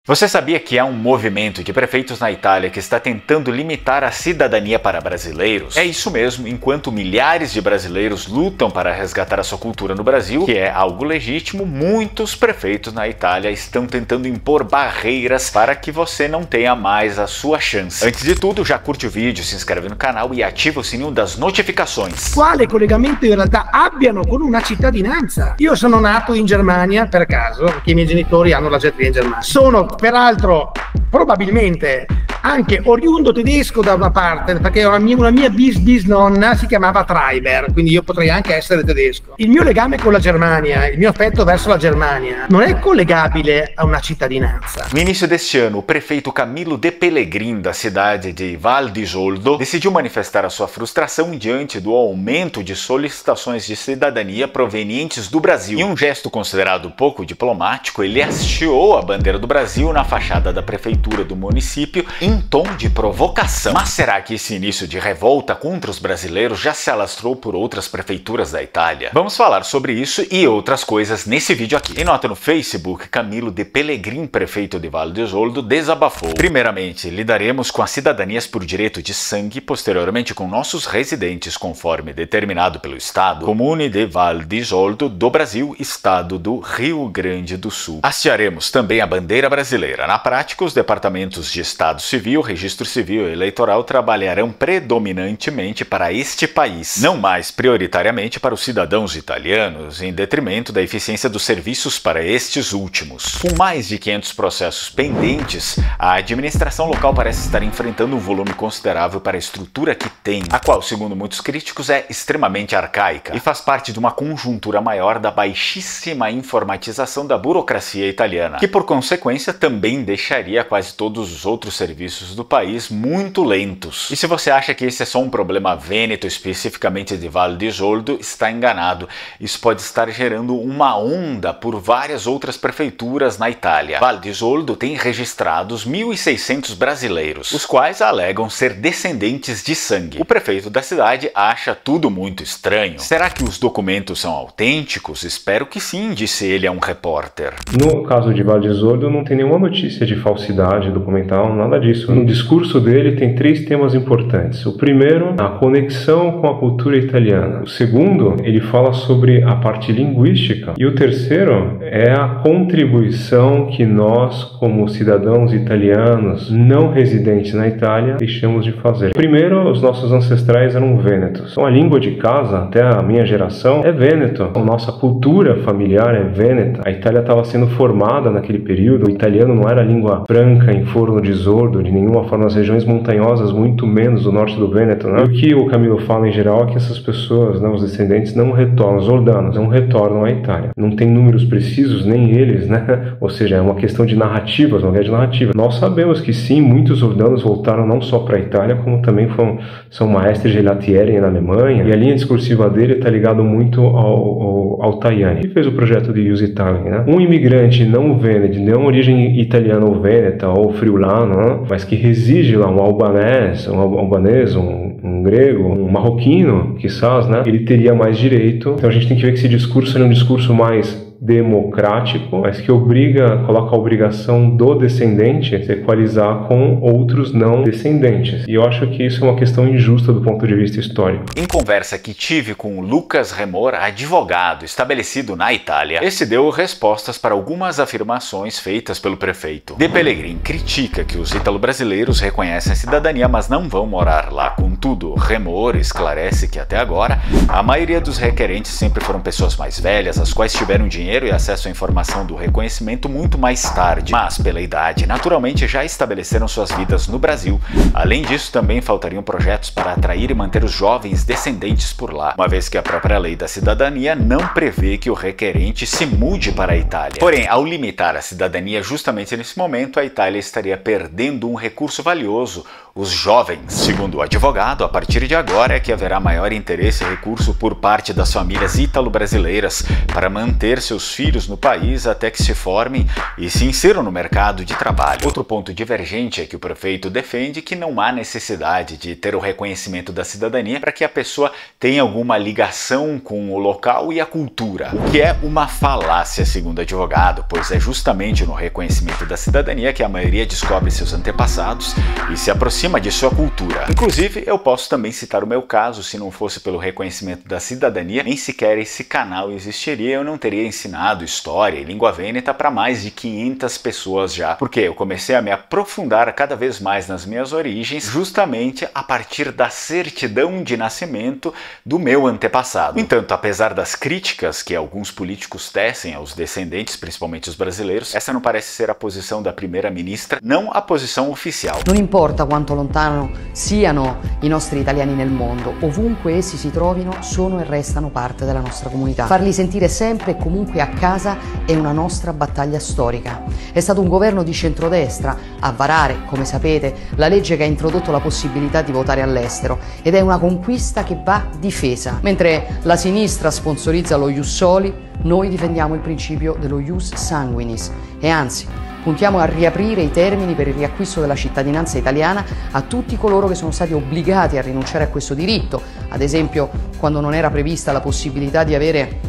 Você sabia que há um movimento de prefeitos na Itália que está tentando limitar a cidadania para brasileiros? É isso mesmo, enquanto milhares de brasileiros lutam para resgatar a sua cultura no Brasil, que é algo legítimo, muitos prefeitos na Itália estão tentando impor barreiras para que você não tenha mais a sua chance. Antes de tudo, já curte o vídeo, se inscreve no canal e ativa o sininho das notificações. Quale collegamento in realtà abbiano con una cittadinanza? Io sono nato in Germania per caso, perché i miei genitori hanno la cittadinanza in Germania. Sono peraltro probabilmente anche oriundo tedesco da una parte, perché una mia bisnonna si chiamava Treiber, quindi io potrei anche essere tedesco. Il mio legame con la Germania, il mio affetto verso la Germania, non è collegabile a una cittadinanza. No início deste ano, o prefeito Camilo De Pellegrin, da cidade de Val di Zoldo, decidiu manifestar a sua frustração diante do aumento de solicitações de cidadania provenientes do Brasil. Em um gesto considerado pouco diplomático, ele hasteou a bandeira do Brasil na fachada da prefeitura do município em tom de provocação. Mas será que esse início de revolta contra os brasileiros já se alastrou por outras prefeituras da Itália? Vamos falar sobre isso e outras coisas nesse vídeo aqui. Em nota no Facebook, Camilo De Pellegrin, prefeito de Val di Zoldo, desabafou. Primeiramente, lidaremos com as cidadanias por direito de sangue, posteriormente com nossos residentes conforme determinado pelo Estado, Comune de Val di Zoldo do Brasil, Estado do Rio Grande do Sul. Hastearemos também a bandeira brasileira. Na prática, os departamentos de Estado Civil, Registro Civil e Eleitoral trabalharão predominantemente para este país, não mais prioritariamente para os cidadãos italianos, em detrimento da eficiência dos serviços para estes últimos. Com mais de 500 processos pendentes, a administração local parece estar enfrentando um volume considerável para a estrutura que tem, a qual, segundo muitos críticos, é extremamente arcaica e faz parte de uma conjuntura maior da baixíssima informatização da burocracia italiana, que por consequência também deixaria quase todos os outros serviços do país muito lentos. E se você acha que esse é só um problema vêneto, especificamente de Val di Zoldo, está enganado. Isso pode estar gerando uma onda por várias outras prefeituras na Itália. Val di Zoldo tem registrados 1.600 brasileiros, os quais alegam ser descendentes de sangue. O prefeito da cidade acha tudo muito estranho. Será que os documentos são autênticos? Espero que sim, disse ele a um repórter. No caso de Val di Zoldo, não tem nenhuma notícia de falsidade documental, nada disso. No discurso dele tem 3 temas importantes. O primeiro, a conexão com a cultura italiana. O segundo, ele fala sobre a parte linguística. E o terceiro é a contribuição que nós, como cidadãos italianos não residentes na Itália, deixamos de fazer. Primeiro, os nossos ancestrais eram vênetos. Então a língua de casa, até a minha geração, é vêneto. A nossa cultura familiar é vêneta. A Itália estava sendo formada naquele período. O italiano não era língua franca em Forno di Zoldo, de nenhuma forma, nas regiões montanhosas, muito menos do norte do Vêneto, né? E o que o Camilo fala em geral é que essas pessoas, né, os descendentes, não retornam, os zordanos, não retornam à Itália. Não tem números precisos, nem eles, né? Ou seja, é uma questão de narrativas, uma guerra de narrativa. Nós sabemos que sim, muitos zordanos voltaram não só para a Itália, como também são maestri gelatieri na Alemanha, e a linha discursiva dele está ligada muito ao Tajani, que fez o projeto de Ius Italiae, né? Um imigrante não vêneto, de não origem italiana ou vêneta ou friulano, né, mas que reside lá, um albanês, um grego, um marroquino, quizás, né, ele teria mais direito. Então a gente tem que ver que esse discurso é um discurso mais democrático, mas que coloca a obrigação do descendente se equalizar com outros não descendentes. E eu acho que isso é uma questão injusta do ponto de vista histórico. Em conversa que tive com Lucas Remor, advogado estabelecido na Itália, esse deu respostas para algumas afirmações feitas pelo prefeito. De Pellegrin critica que os ítalo-brasileiros reconhecem a cidadania, mas não vão morar lá. Contudo, Remor esclarece que até agora a maioria dos requerentes sempre foram pessoas mais velhas, as quais tiveram dinheiro e acesso à informação do reconhecimento muito mais tarde, mas pela idade, naturalmente já estabeleceram suas vidas no Brasil. Além disso, também faltariam projetos para atrair e manter os jovens descendentes por lá, uma vez que a própria lei da cidadania não prevê que o requerente se mude para a Itália. Porém, ao limitar a cidadania justamente nesse momento, a Itália estaria perdendo um recurso valioso, os jovens. Segundo o advogado, a partir de agora é que haverá maior interesse e recurso por parte das famílias ítalo-brasileiras para manter seus seus filhos no país até que se formem e se inseram no mercado de trabalho. Outro ponto divergente é que o prefeito defende que não há necessidade de ter o reconhecimento da cidadania para que a pessoa tenha alguma ligação com o local e a cultura, o que é uma falácia, segundo o advogado, pois é justamente no reconhecimento da cidadania que a maioria descobre seus antepassados e se aproxima de sua cultura. Inclusive, eu posso também citar o meu caso. Se não fosse pelo reconhecimento da cidadania, nem sequer esse canal existiria. Eu não teria ensinado história e língua vêneta para mais de 500 pessoas já, porque eu comecei a me aprofundar cada vez mais nas minhas origens, justamente a partir da certidão de nascimento do meu antepassado. No entanto, apesar das críticas que alguns políticos tecem aos descendentes, principalmente os brasileiros, essa não parece ser a posição da primeira-ministra, não a posição oficial. Non importa quanto lontano siano i nostri italiani nel mondo, ovunque essi si trovino, sono e restano parte della nostra comunità. Farli sentire sempre e comunque a casa è una nostra battaglia storica. È stato un governo di centrodestra a varare, come sapete, la legge che ha introdotto la possibilità di votare all'estero, ed è una conquista che va difesa. Mentre la sinistra sponsorizza lo ius soli, noi difendiamo il principio dello ius sanguinis e anzi puntiamo a riaprire i termini per il riacquisto della cittadinanza italiana a tutti coloro che sono stati obbligati a rinunciare a questo diritto, ad esempio quando non era prevista la possibilità di avere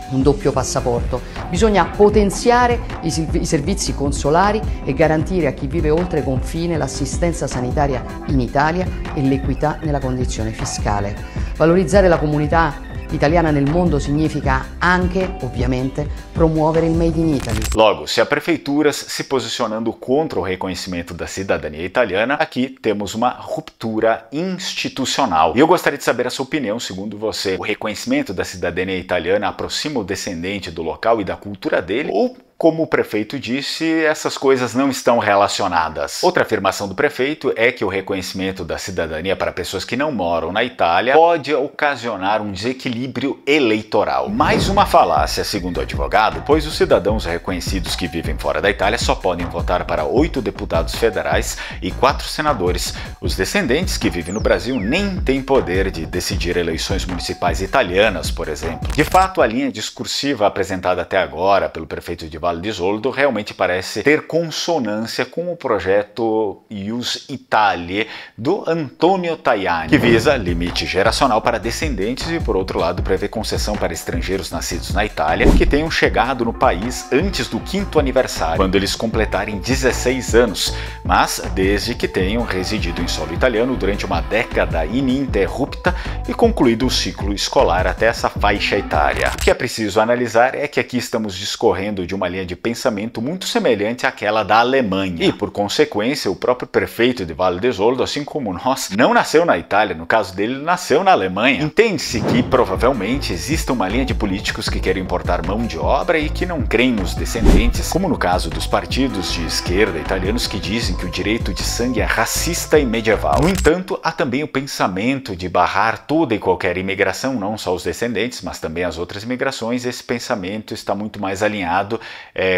un doppio passaporto. Bisogna potenziare i servizi consolari e garantire a chi vive oltre confine l'assistenza sanitaria in Italia e l'equità nella condizione fiscale. Valorizzare la comunità italiana nel mondo significa anche, ovviamente, promuovere il Made in Italy. Logo, se há prefeituras se posicionando contra o reconhecimento da cidadania italiana, aqui temos uma ruptura institucional. E eu gostaria de saber a sua opinião. Segundo você, o reconhecimento da cidadania italiana aproxima o descendente do local e da cultura dele, ou, como o prefeito disse, essas coisas não estão relacionadas? Outra afirmação do prefeito é que o reconhecimento da cidadania para pessoas que não moram na Itália pode ocasionar um desequilíbrio eleitoral. Mais uma falácia, segundo o advogado, pois os cidadãos reconhecidos que vivem fora da Itália só podem votar para 8 deputados federais e 4 senadores. Os descendentes que vivem no Brasil nem têm poder de decidir eleições municipais italianas, por exemplo. De fato, a linha discursiva apresentada até agora pelo prefeito de Valle d'Isoldo realmente parece ter consonância com o projeto Ius Italia do Antonio Tajani, que visa limite geracional para descendentes e, por outro lado, prevê concessão para estrangeiros nascidos na Itália que tenham chegado no país antes do 5º aniversário, quando eles completarem 16 anos, mas desde que tenham residido em solo italiano durante uma década ininterrupta e concluído o ciclo escolar até essa faixa etária. O que é preciso analisar é que aqui estamos discorrendo de uma linha de pensamento muito semelhante àquela da Alemanha. E, por consequência, o próprio prefeito de Valle d'Isoldo, assim como nós, não nasceu na Itália. No caso dele, nasceu na Alemanha. Entende-se que, provavelmente, existe uma linha de políticos que querem importar mão de obra e que não creem nos descendentes, como no caso dos partidos de esquerda italianos que dizem que o direito de sangue é racista e medieval. No entanto, há também o pensamento de barrar toda e qualquer imigração, não só os descendentes, mas também as outras imigrações. Esse pensamento está muito mais alinhado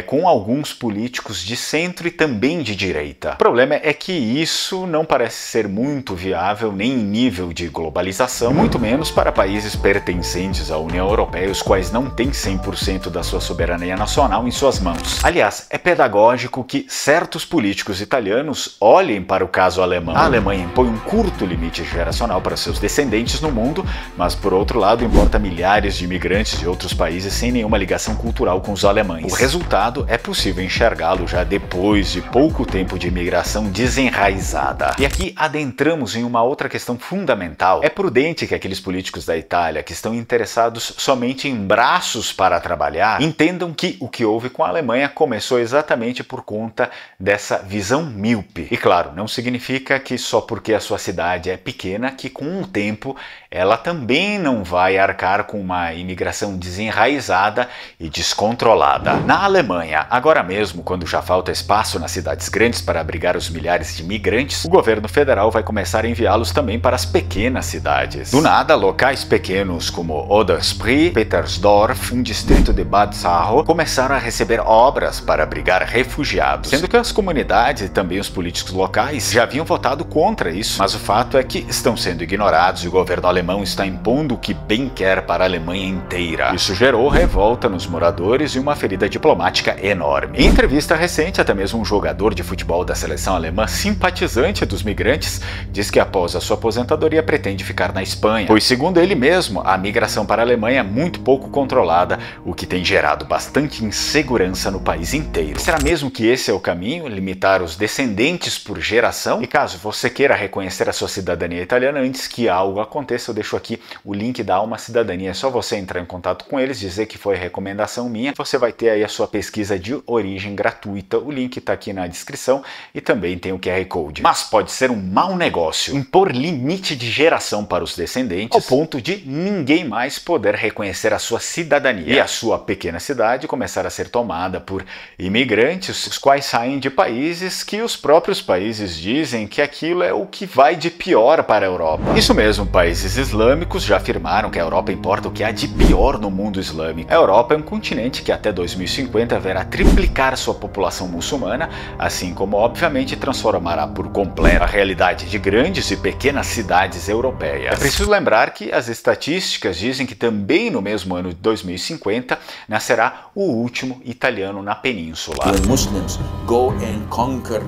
com alguns políticos de centro e também de direita. O problema é que isso não parece ser muito viável nem em nível de globalização, muito menos para países pertencentes à União Europeia, os quais não têm 100% da sua soberania nacional em suas mãos. Aliás, é pedagógico que certos políticos italianos olhem para o caso alemão. A Alemanha impõe um curto limite geracional para seus descendentes no mundo, mas por outro lado importa milhares de imigrantes de outros países sem nenhuma ligação cultural com os alemães. O resultado é possível enxergá-lo já depois de pouco tempo de imigração desenraizada. E aqui adentramos em uma outra questão fundamental. É prudente que aqueles políticos da Itália que estão interessados somente em braços para trabalhar entendam que o que houve com a Alemanha começou exatamente por conta dessa visão míope. E claro, não significa que só porque a sua cidade é pequena que com o tempo ela também não vai arcar com uma imigração desenraizada e descontrolada. Na Alemanha. Agora mesmo, quando já falta espaço nas cidades grandes para abrigar os milhares de migrantes, o governo federal vai começar a enviá-los também para as pequenas cidades. Do nada, locais pequenos como Oder-Spree, Petersdorf, um distrito de Bad Saro, começaram a receber obras para abrigar refugiados, sendo que as comunidades e também os políticos locais já haviam votado contra isso, mas o fato é que estão sendo ignorados e o governo alemão está impondo o que bem quer para a Alemanha inteira. Isso gerou revolta nos moradores e uma ferida diplomática enorme. Em entrevista recente, até mesmo um jogador de futebol da seleção alemã, simpatizante dos migrantes, diz que após a sua aposentadoria pretende ficar na Espanha, pois segundo ele mesmo, a migração para a Alemanha é muito pouco controlada, o que tem gerado bastante insegurança no país inteiro. Será mesmo que esse é o caminho? Limitar os descendentes por geração? E caso você queira reconhecer a sua cidadania italiana antes que algo aconteça, eu deixo aqui o link da Alma Cidadania. É só você entrar em contato com eles, dizer que foi recomendação minha, você vai ter aí a sua pesquisa de origem gratuita. O link está aqui na descrição e também tem o QR Code. Mas pode ser um mau negócio impor limite de geração para os descendentes ao ponto de ninguém mais poder reconhecer a sua cidadania e a sua pequena cidade começar a ser tomada por imigrantes, os quais saem de países que os próprios países dizem que aquilo é o que vai de pior para a Europa. Isso mesmo, países islâmicos já afirmaram que a Europa importa o que há de pior no mundo islâmico. A Europa é um continente que até 2050 verá triplicar sua população muçulmana, assim como obviamente transformará por completo a realidade de grandes e pequenas cidades europeias. É preciso lembrar que as estatísticas dizem que também no mesmo ano de 2050 nascerá o último italiano na península. When Muslims go and conquer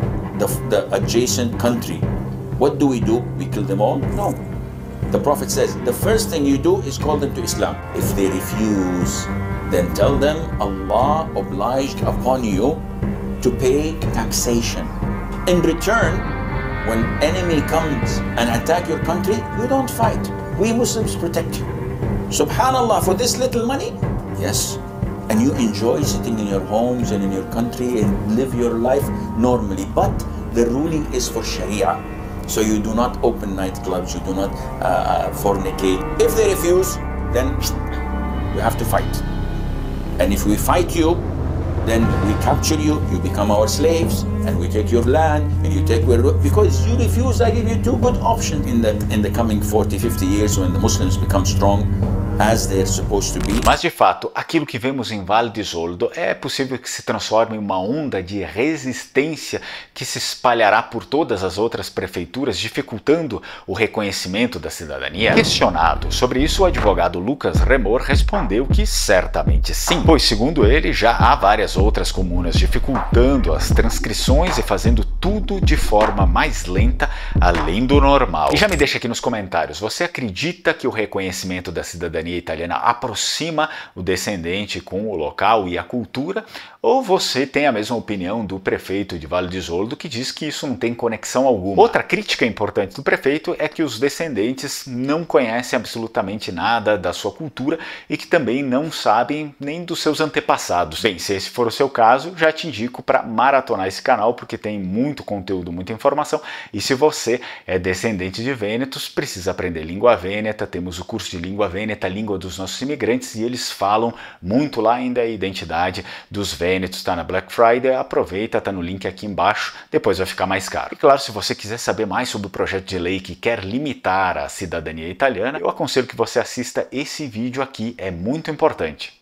the adjacent country, what do? We kill them all? No. The Prophet says, the first thing you do is call them to Islam. If they refuse, then tell them Allah obliged upon you to pay taxation. In return, when enemy comes and attack your country, you don't fight. We Muslims protect you. Subhanallah, for this little money? Yes. And you enjoy sitting in your homes and in your country and live your life normally. But the ruling is for Sharia. So you do not open nightclubs, you do not fornicate. If they refuse, then we have to fight. And if we fight you, then we capture you, you become our slaves, and we take your land, and you take where, because you refuse, I give you two good options in the coming 40, 50 years when the Muslims become strong, as they're supposed to be. Mas de fato, aquilo que vemos em Val di Zoldo é possível que se transforme em uma onda de resistência que se espalhará por todas as outras prefeituras, dificultando o reconhecimento da cidadania? Questionado sobre isso, o advogado Lucas Remor respondeu que certamente sim, pois segundo ele já há várias outras comunas dificultando as transcrições e fazendo tudo de forma mais lenta, além do normal. E já me deixa aqui nos comentários, você acredita que o reconhecimento da cidadania italiana aproxima o descendente com o local e a cultura, ou você tem a mesma opinião do prefeito de Val di Zoldo, que diz que isso não tem conexão alguma? Outra crítica importante do prefeito é que os descendentes não conhecem absolutamente nada da sua cultura e que também não sabem nem dos seus antepassados. Bem, se esse for o seu caso, já te indico para maratonar esse canal, porque tem muito conteúdo, muita informação, e se você é descendente de vênetos, precisa aprender língua vêneta. Temos o curso de língua vêneta, língua dos nossos imigrantes, e eles falam muito lá ainda a identidade dos vênetos. Está na Black Friday, aproveita, está no link aqui embaixo, depois vai ficar mais caro. E claro, se você quiser saber mais sobre o projeto de lei que quer limitar a cidadania italiana, eu aconselho que você assista esse vídeo aqui, é muito importante.